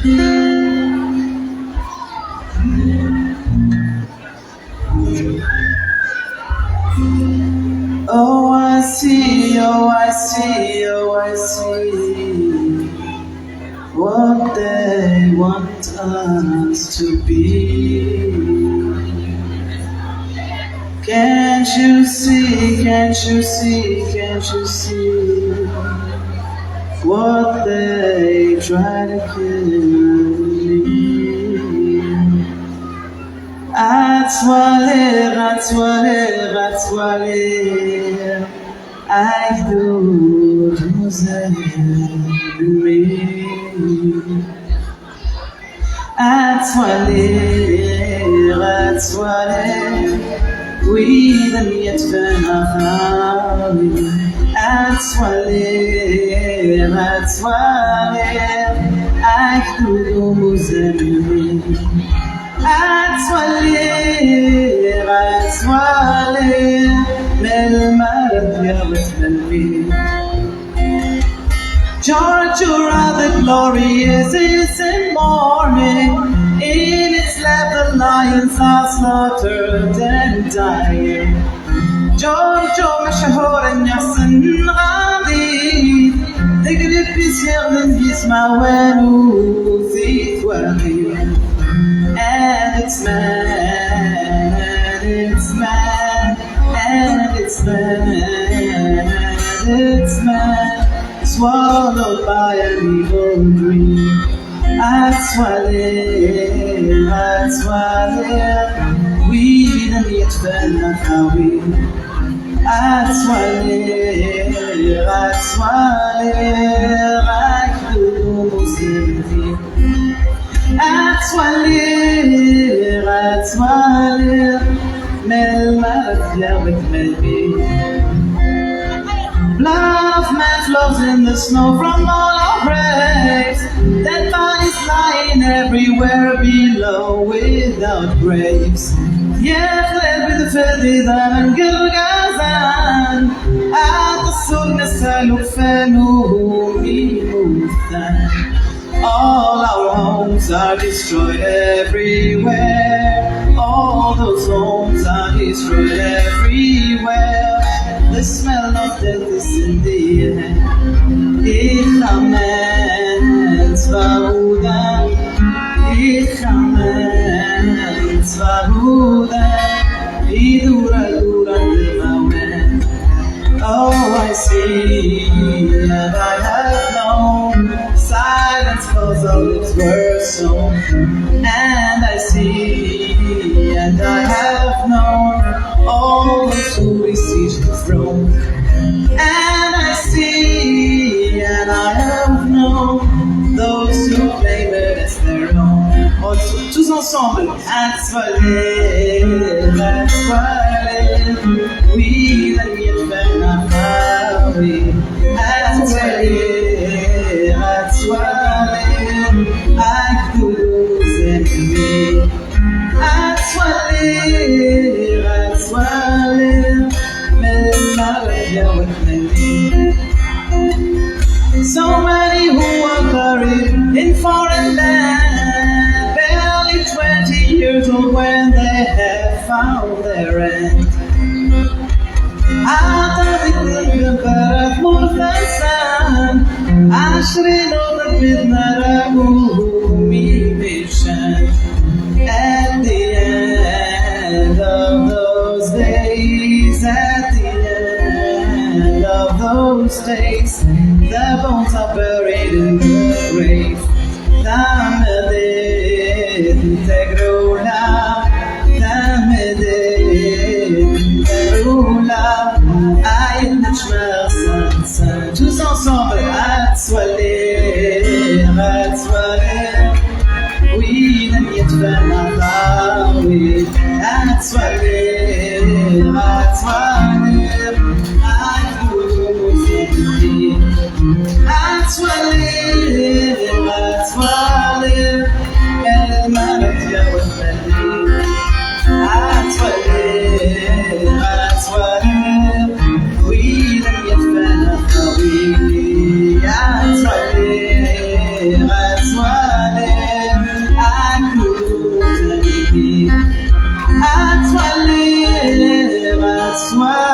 Oh, I see, oh, I see, oh, I see what they want us to be. Can't you see, can't you see, can't you see what they try to kill me? Atwale, I do me. Atwale, we the yetfena khali. Atwale, I do me. Atwale, melmarad yavetmelmi. Georgia, the glorious is in morning. In its lap the lions are slaughtered and dying. Georgia, mashahor and yasin ghadi. The grip is here and gismawenu thitwari. And it's mad, it's mad, swallowed by an evil dream. I swallow, we didn't yet spend on how we. I Love man flows in the snow from all our graves. Dead bodies lying everywhere below without graves. Yeah, fled with the filthy and Gilgazan. At the soulness Salufenu Mimutan. All our homes are destroyed everywhere. All those homes are destroyed everywhere. The smell of death is in the air. Ich amen zvahuda, ich amen zvahuda, idura amen. Oh, I see and I have known. Silence calls all its words sown. And I see and I have known all those who besiege the throne. And I see and I have known those who claim it as their own. Tous ensemble. Oui, la mienne fait ma famille. I could lose enemy. So many who are buried in foreign land, barely 20 years old when they have found their end. At the end of those days, the bones are buried in the grave. Tous ensemble, oui, la miette fait ma oui, I smile.